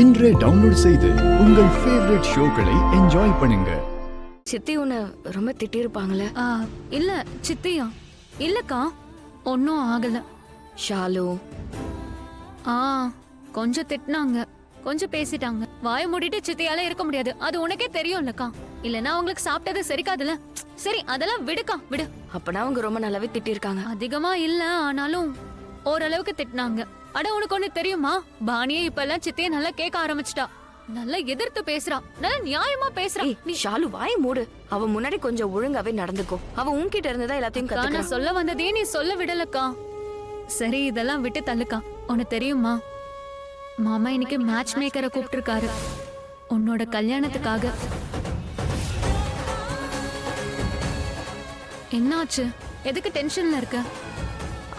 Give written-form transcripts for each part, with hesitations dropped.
இன்றே டவுன்லோட் செய்து உங்கள் ஃபேவரட் ஷோக்களை என்ஜாய் பண்ணுங்க. சித்தி உன்னை ரொம்ப திட்டிருப்பாங்களே? இல்ல சித்தியா இல்லக்கா, ஒன்னும் ஆகல. ஷாலு கொஞ்சம் திட்டினாங்க, கொஞ்சம் பேசிட்டாங்க. வாய மூடிட்டு சித்தியால இருக்க முடியாது, அது உனக்கே தெரியும்லக்கா. இல்லனா அவங்களுக்கு சாப்பிட்டது சரிக்காதுல. சரி அதெல்லாம் விடுக்கா, விடு. அப்பனா அவங்க ரொம்ப நல்லாவே திட்டிருக்காங்க. அதிகமா இல்ல, ஆனாலும் ஓரளவுக்கு திட்டினாங்க. அட உனக்கு ஒண்ணு தெரியுமா, பாணியே இப்ப எல்லாம் சித்திய நல்லா கேட்க ஆரம்பிச்சிட்டா. நல்லா எதிர்த்து பேசுறா, நல்லா நியாயமா பேசுறா. நீ ஷாலு வாய் மூடு. அவ முன்னாடி கொஞ்சம் ஒழுங்காவே நடந்துக்கோ. அவ உன்கிட்ட இருந்ததா எல்லாத்தையும் கத்துக்கா. நான் சொல்ல வந்ததே நீ சொல்ல விடலக்கா. சரி இதெல்லாம் விட்டு தள்ளுக்கா. உனக்கு தெரியுமா, மாமா இன்னைக்கு மேட்ச் மேக்கரை கூப்பிட்டிருக்காரு உன்னோட கல்யாணத்துக்காக. என்னாச்சு, எதுக்கு டென்ஷன்ல இருக்க?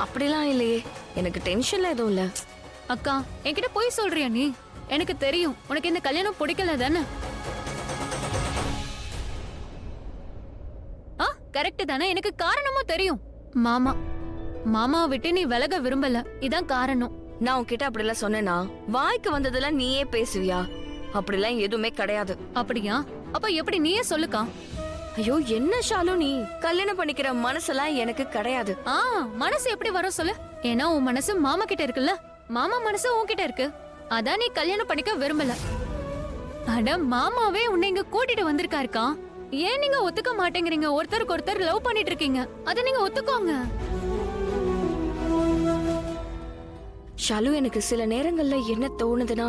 அப்படிலாம் இல்லையே, எனக்கு டென்ஷன்ல எதுவும் இல்ல. அக்கா என்கிட்ட போய் சொல்றியா நீ? எனக்கு தெரியும் உனக்கு இந்த கல்யாணம் பிடிக்கல தானே. கரெக்ட் தானே, எனக்கு காரணமும் தெரியும். மாமாவை விட்டு நீ விலக விரும்பல, இதான் காரணம். நான் உன்கிட்ட அப்படிலாம் சொன்னேனா? வாய்க்கு வந்ததெல்லாம் நீயே பேசுவியா? அப்படிலாம் எதுவுமே கிடையாது. அப்படியா? அப்ப எப்படி, நீயே சொல்லுக்கா. ஐயோ என்ன ஷாலு, நீ கல்யாணம் பண்ணிக்கிற மனசெல்லாம் எனக்கு கிடையாது. மனசு எப்படி வரும் சொல்லு? ஏன்னா உன் மனசு மாமா கிட்ட இருக்குல்ல, மாமா மனசு உன்கிட்ட இருக்கு. அதான் நீ கல்யாணம் பண்ணிக்க விரும்பல. அட மாமாவே உன்னை இங்க கூட்டிட்டு வந்திருக்காருக்கா. ஏன் நீங்க ஒத்துக்க மாட்டேங்கிறீங்க? ஒருத்தருக்கு ஒருத்தர் லவ் பண்ணிட்டு இருக்கீங்க, அத நீங்க ஒத்துக்கோங்க. ஷாலு, எனக்கு சில நேரங்கள்ல என்ன தோணுதுன்னா,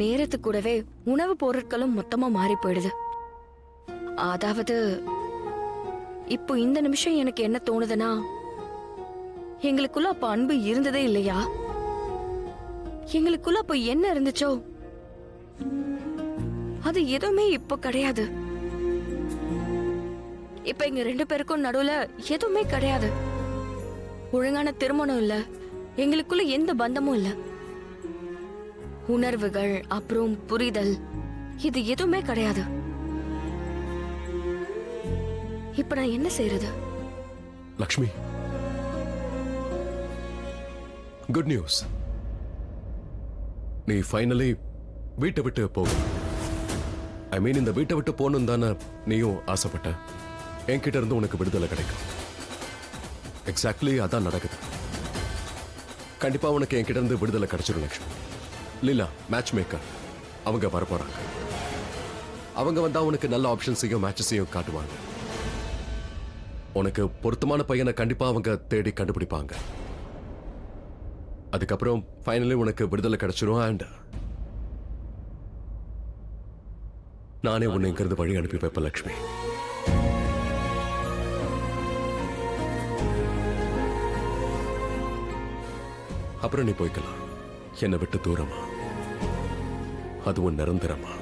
நேரத்து கூடவே உணவு பொருட்களும் மொத்தமா மாறி போயிடுது. அதாவது இப்போ இந்த நிமிஷம் எனக்கு என்ன தோணுதுன்னா, எங்களுக்குள்ள அப்ப அன்பு இருந்ததே இல்லையா? எங்களுக்குள்ள அப்ப என்ன இருந்துச்சோ அது எதுவுமே இப்போ கிடையாது. இப்ப எங்க ரெண்டு பேருக்கும் நடுவுல எதுவுமே கிடையாது. ஒழுங்கான திருமணம் இல்ல, எங்களுக்குள்ள எந்த பந்தமும் இல்ல. உணர்வுகள் அப்புறம் புரிதல், இது எதுவுமே கிடையாது. இப்ப நான் என்ன செய்யறது? Lakshmi, good news. நீ ஃபைனலி வீட்டை விட்டு போக. ஐ மீன், இந்த வீட்டை விட்டு போகணும் தானே நீயும் ஆசைப்பட்ட. என்கிட்ட இருந்து உனக்கு விடுதலை கிடைக்கும். எக்ஸாக்ட்லி அதான் நடக்குது. கண்டிப்பா உனக்கு என்கிட்ட இருந்து விடுதலை கிடைச்சிடும் லக்ஷ்மி. லீலா மேட்ச் மேக்கர், அவங்க வரப்போறாங்க. அவங்க வந்தா உனக்கு நல்ல ஆப்ஷன்ஸையும் மேட்சஸையும் காட்டுவாங்க. உனக்கு பொருத்தமான பையனை கண்டிப்பா அவங்க தேடி கண்டுபிடிப்பாங்க. அதுக்கப்புறம் ஃபைனலி உனக்கு விடுதலை கிடைச்சிடும். அண்ட் நானே உன்னை இங்கிருந்து வழி அனுப்பி வைப்பேன் லக்ஷ்மி. அப்புறம் நீ போய்க்கலாம், என்னை விட்டு தூரமா, அதுவும் நிரந்தரமா.